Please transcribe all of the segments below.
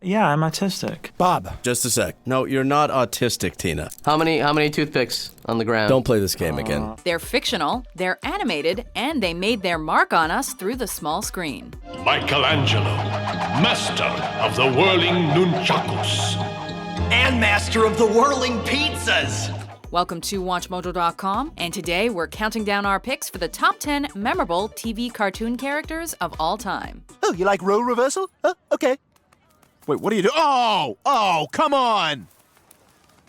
Yeah, I'm autistic. Bob. Just a sec. No, you're not autistic, Tina. How many toothpicks on the ground? Don't play this game again. They're fictional, they're animated, and they made their mark on us through the small screen. Michelangelo, master of the whirling nunchakus. And master of the whirling pizzas. Welcome to WatchMojo.com, and today we're counting down our picks for the top 10 memorable TV cartoon characters of all time. Oh, you like role reversal? Okay. Wait, what do you do? Oh, come on!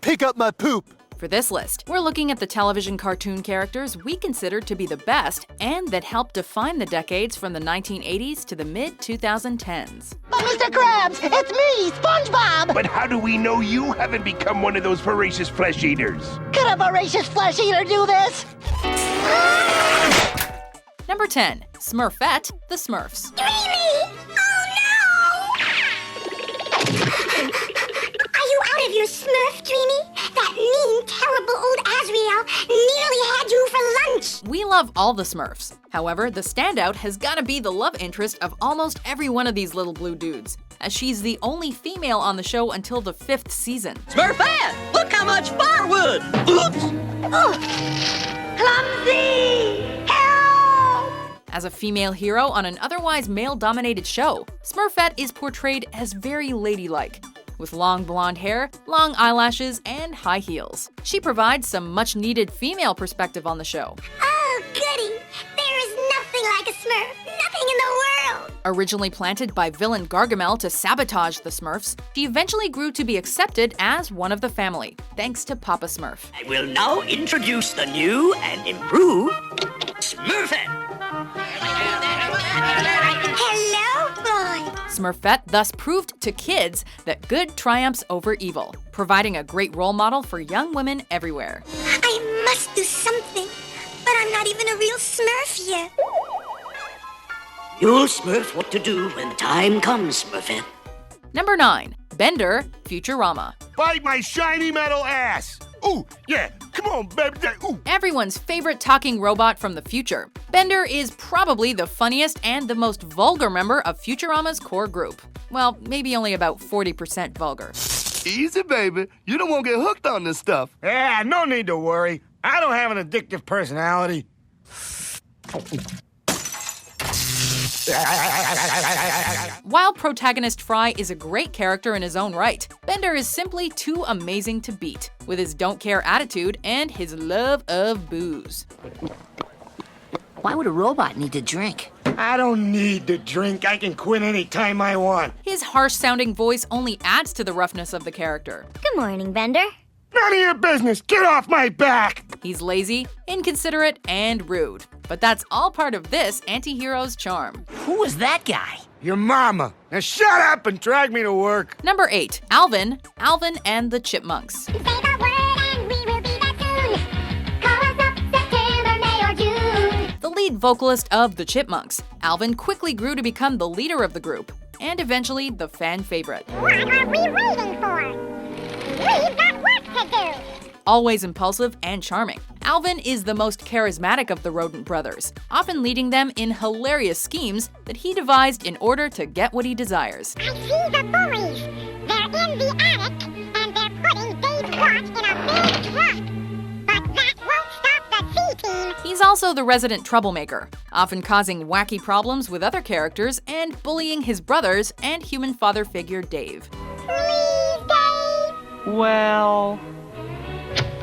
Pick up my poop! For this list, we're looking at the television cartoon characters we consider to be the best and that helped define the decades from the 1980s to the mid-2010s. Oh, Mr. Krabs, it's me, SpongeBob! But how do we know you haven't become one of those voracious flesh eaters? Could a voracious flesh eater do this? Number 10, Smurfette, the Smurfs. Dreamy! Oh no! Are you out of your Smurf, Dreamy? That mean, terrible old Azrael nearly had you for lunch! We love all the Smurfs. However, the standout has gotta be the love interest of almost every one of these little blue dudes, as she's the only female on the show until the 5th season. Smurfette! Look how much firewood! Oops! Oh. Clumsy! Help! As a female hero on an otherwise male-dominated show, Smurfette is portrayed as very ladylike, with long blonde hair, long eyelashes, and high heels. She provides some much-needed female perspective on the show. Oh, goody! There is nothing like a Smurf! Nothing in the world! Originally planted by villain Gargamel to sabotage the Smurfs, she eventually grew to be accepted as one of the family, thanks to Papa Smurf. I will now introduce the new and improved Smurfette. Hello, boy! Smurfette thus proved to kids that good triumphs over evil, providing a great role model for young women everywhere. I must do something, but I'm not even a real Smurf yet. You'll Smurf what to do when the time comes, Smurfette. Number 9, Bender, Futurama. Bite my shiny metal ass! Ooh, yeah, come on, baby. Ooh. Everyone's favorite talking robot from the future, Bender is probably the funniest and the most vulgar member of Futurama's core group. Well, maybe only about 40% vulgar. Easy, baby. You don't want to get hooked on this stuff. Yeah, no need to worry. I don't have an addictive personality. While protagonist Fry is a great character in his own right, Bender is simply too amazing to beat, with his don't-care attitude and his love of booze. Why would a robot need to drink? I don't need to drink. I can quit any time I want. His harsh-sounding voice only adds to the roughness of the character. Good morning, Bender. None of your business. Get off my back. He's lazy, inconsiderate, and rude. But that's all part of this anti-hero's charm. Who was that guy? Your mama. Now shut up and drag me to work. Number 8, Alvin and the Chipmunks. Say the word and we will be back soon. Call us up September, May, or June. The lead vocalist of the Chipmunks, Alvin quickly grew to become the leader of the group, and eventually the fan favorite. What are we waiting for? We've got work to do. Always impulsive and charming, Alvin is the most charismatic of the rodent brothers, often leading them in hilarious schemes that he devised in order to get what he desires. I see the bullies. They're in the attic, and they're putting Dave's watch in a big truck. But that won't stop the C-Team. He's also the resident troublemaker, often causing wacky problems with other characters and bullying his brothers and human father figure Dave. Please, Dave. Well...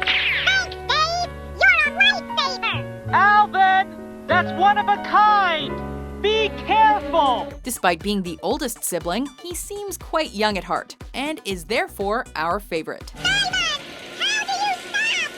Thanks, Dave. You're a lifesaver. Alvin! That's one of a kind! Be careful! Despite being the oldest sibling, he seems quite young at heart, and is therefore our favorite. Simon, how do you stop?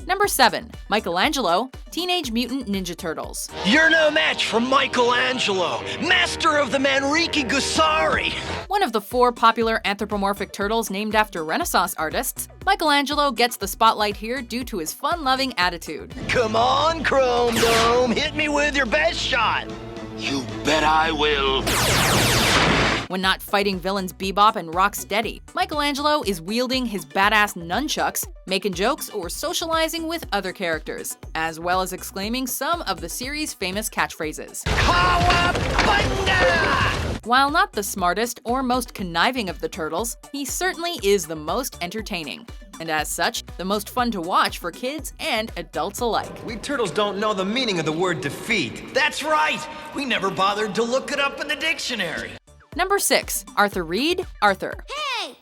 Number 7, Michelangelo, Teenage Mutant Ninja Turtles. You're no match for Michelangelo, master of the Manriki Gusari. One of the 4 popular anthropomorphic turtles named after Renaissance artists, Michelangelo gets the spotlight here due to his fun-loving attitude. Come on, Chrome Dome, hit me with your best shot. You bet I will. When not fighting villains Bebop and Rocksteady, Michelangelo is wielding his badass nunchucks, making jokes, or socializing with other characters, as well as exclaiming some of the series' famous catchphrases. While not the smartest or most conniving of the turtles, he certainly is the most entertaining, and as such, the most fun to watch for kids and adults alike. We turtles don't know the meaning of the word defeat. That's right! We never bothered to look it up in the dictionary. Number 6. Arthur Reed, Arthur. Hey!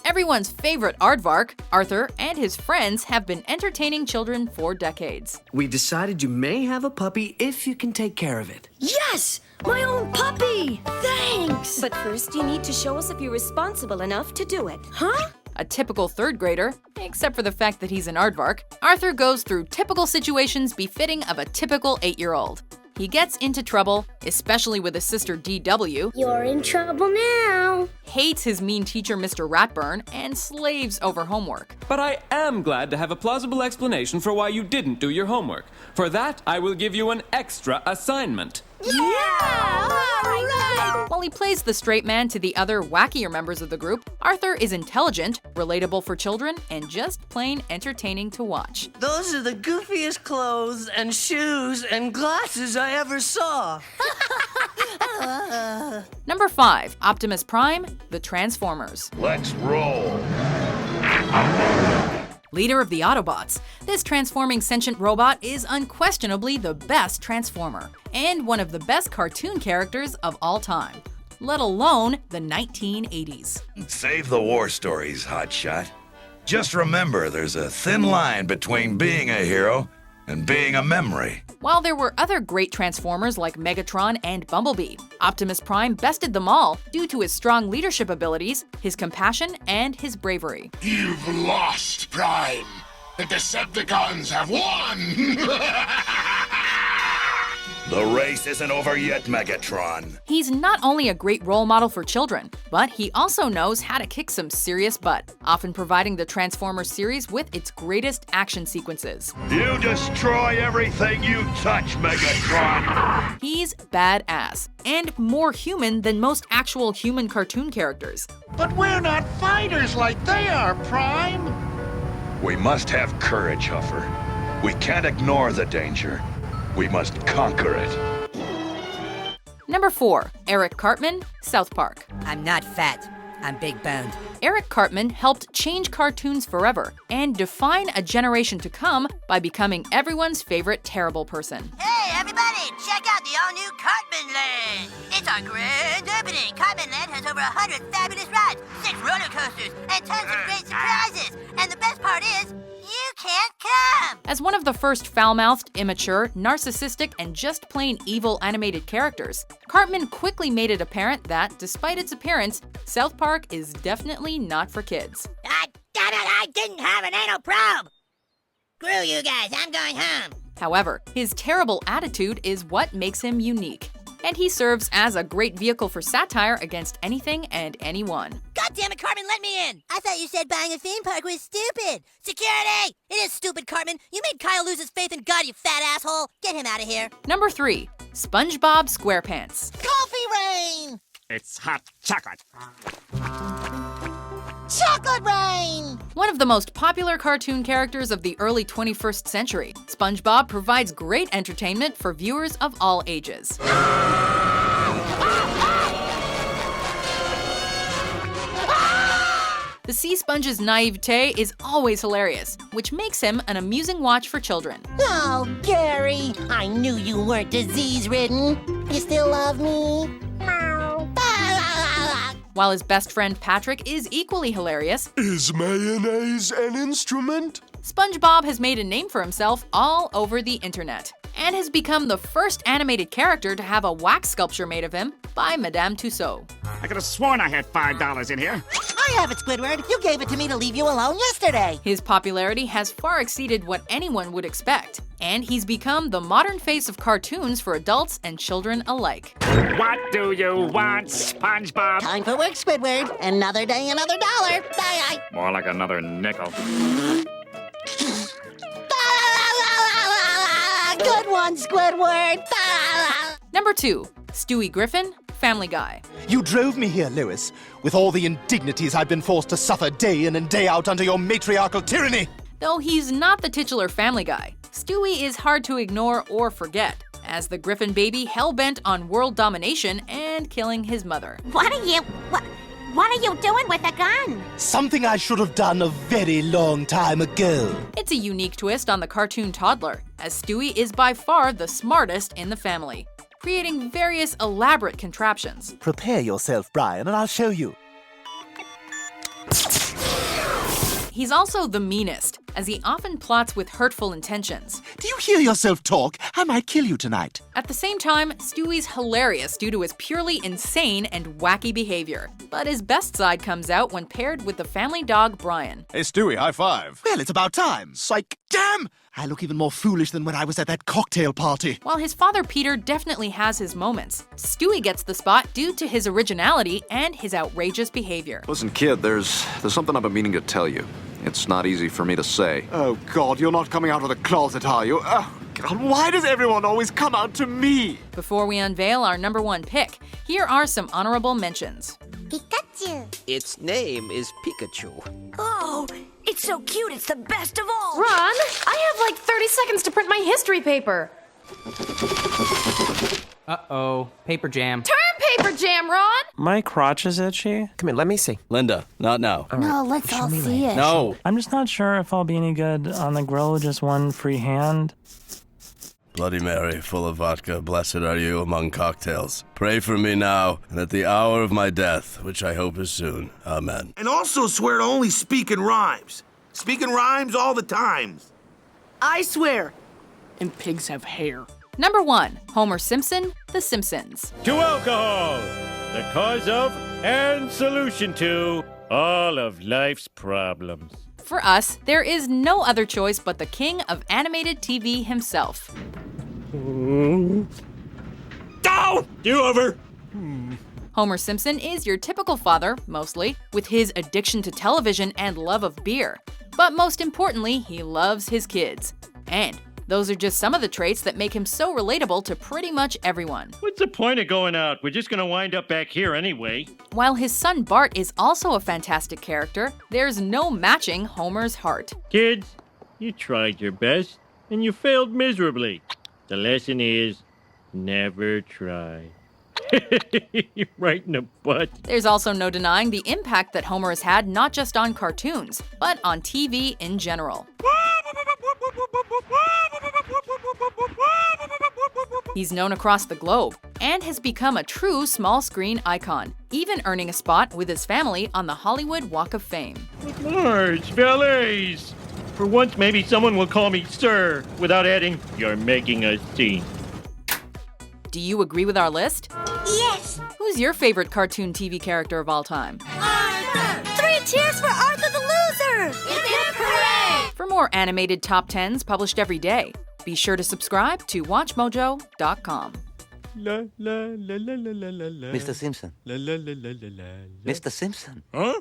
Everyone's favorite aardvark, Arthur and his friends have been entertaining children for decades. We decided you may have a puppy if you can take care of it. Yes! My own puppy! Thanks! But first you need to show us if you're responsible enough to do it. Huh? A typical third grader, except for the fact that he's an aardvark, Arthur goes through typical situations befitting of a typical 8-year-old. He gets into trouble, especially with his sister DW. You're in trouble now. Hates his mean teacher Mr. Ratburn, and slaves over homework. But I am glad to have a plausible explanation for why you didn't do your homework. For that, I will give you an extra assignment. Yeah! Right. While he plays the straight man to the other wackier members of the group, Arthur is intelligent, relatable for children, and just plain entertaining to watch. Those are the goofiest clothes and shoes and glasses I ever saw. Number 5. Optimus Prime, The Transformers. Let's roll. Leader of the Autobots, this transforming sentient robot is unquestionably the best Transformer, and one of the best cartoon characters of all time, let alone the 1980s. Save the war stories, hotshot. Just remember, there's a thin line between being a hero and being a memory. While there were other great Transformers like Megatron and Bumblebee, Optimus Prime bested them all due to his strong leadership abilities, his compassion, and his bravery. You've lost, Prime. The Decepticons have won! The race isn't over yet, Megatron. He's not only a great role model for children, but he also knows how to kick some serious butt, often providing the Transformers series with its greatest action sequences. You destroy everything you touch, Megatron! He's badass, and more human than most actual human cartoon characters. But we're not fighters like they are, Prime! We must have courage, Huffer. We can't ignore the danger. We must conquer it. Number 4. Eric Cartman, South Park. I'm not fat. I'm big boned. Eric Cartman helped change cartoons forever and define a generation to come by becoming everyone's favorite terrible person. Hey, everybody, check out the all-new Cartman Land. It's our grand opening. Cartman Land has over 100 fabulous rides, 6 roller coasters, and tons of great surprises. And the best part is, you can't come! As one of the first foul-mouthed, immature, narcissistic, and just plain evil animated characters, Cartman quickly made it apparent that, despite its appearance, South Park is definitely not for kids. Ah, damn it, I didn't have an anal probe! Screw you guys, I'm going home. However, his terrible attitude is what makes him unique, and he serves as a great vehicle for satire against anything and anyone. God damn it, Cartman, let me in! I thought you said buying a theme park was stupid! Security! It is stupid, Cartman! You made Kyle lose his faith in God, you fat asshole! Get him out of here! Number 3. SpongeBob SquarePants. Coffee Rain! It's hot chocolate. Chocolate Rain! One of the most popular cartoon characters of the early 21st century, SpongeBob provides great entertainment for viewers of all ages. The sea sponge's naivete is always hilarious, which makes him an amusing watch for children. Oh, Gary, I knew you weren't disease-ridden. You still love me? While his best friend Patrick is equally hilarious, Is mayonnaise an instrument? SpongeBob has made a name for himself all over the internet, and has become the first animated character to have a wax sculpture made of him by Madame Tussauds. I could have sworn I had $5 in here. I have it, Squidward. You gave it to me to leave you alone yesterday. His popularity has far exceeded what anyone would expect, and he's become the modern face of cartoons for adults and children alike. What do you want, SpongeBob? Time for work, Squidward. Another day, another dollar. Bye. More like another nickel. Good one, Squidward. Number Number 2. Stewie Griffin, Family Guy. You drove me here, Lewis, with all the indignities I've been forced to suffer day in and day out under your matriarchal tyranny. Though he's not the titular Family Guy, Stewie is hard to ignore or forget, as the Griffin baby hell-bent on world domination and killing his mother. What are you doing with a gun? Something I should have done a very long time ago. It's a unique twist on the cartoon toddler, as Stewie is by far the smartest in the family, creating various elaborate contraptions. Prepare yourself, Brian, and I'll show you. He's also the meanest, as he often plots with hurtful intentions. Do you hear yourself talk? I might kill you tonight. At the same time, Stewie's hilarious due to his purely insane and wacky behavior. But his best side comes out when paired with the family dog Brian. Hey, Stewie, high five. Well, it's about time. Psych. Damn! I look even more foolish than when I was at that cocktail party. While his father Peter definitely has his moments, Stewie gets the spot due to his originality and his outrageous behavior. Listen, kid, there's something I've been meaning to tell you. It's not easy for me to say. Oh, God, you're not coming out of the closet, are you? Oh, God, why does everyone always come out to me? Before we unveil our number 1 pick, here are some honorable mentions. Pikachu. Its name is Pikachu. Oh, it's so cute. It's the best of all. Ron, I have like 30 seconds to print my history paper. Uh-oh. Paper jam. Turn paper jam, Ron! My crotch is itchy. Come here, let me see. Linda, not now. No, let's all see it. No. I'm just not sure if I'll be any good on the grill with just one free hand. Bloody Mary, full of vodka, blessed are you among cocktails. Pray for me now, and at the hour of my death, which I hope is soon. Amen. And also swear to only speak in rhymes. Speak in rhymes all the times. I swear. And pigs have hair. Number 1. Homer Simpson, The Simpsons. To alcohol, the cause of and solution to all of life's problems. For us, there is no other choice but the king of animated TV himself. Down! Do over! Homer Simpson is your typical father, mostly, with his addiction to television and love of beer. But most importantly, he loves his kids. And those are just some of the traits that make him so relatable to pretty much everyone. What's the point of going out? We're just gonna wind up back here anyway. While his son Bart is also a fantastic character, there's no matching Homer's heart. Kids, you tried your best, and you failed miserably. The lesson is, never try. You're right in the butt. There's also no denying the impact that Homer has had not just on cartoons, but on TV in general. He's known across the globe and has become a true small-screen icon, even earning a spot with his family on the Hollywood Walk of Fame. Large valets. For once, maybe someone will call me sir without adding, "You're making a scene." Do you agree with our list? Yes. Who's your favorite cartoon TV character of all time? Arthur! 3 cheers for Arthur the loser! Hip hooray! For more animated top 10s published every day, be sure to subscribe to WatchMojo.com. La, la, la, la, la, la, la. Mr. Simpson. La, la, la, la, la, la. Mr. Simpson. Huh?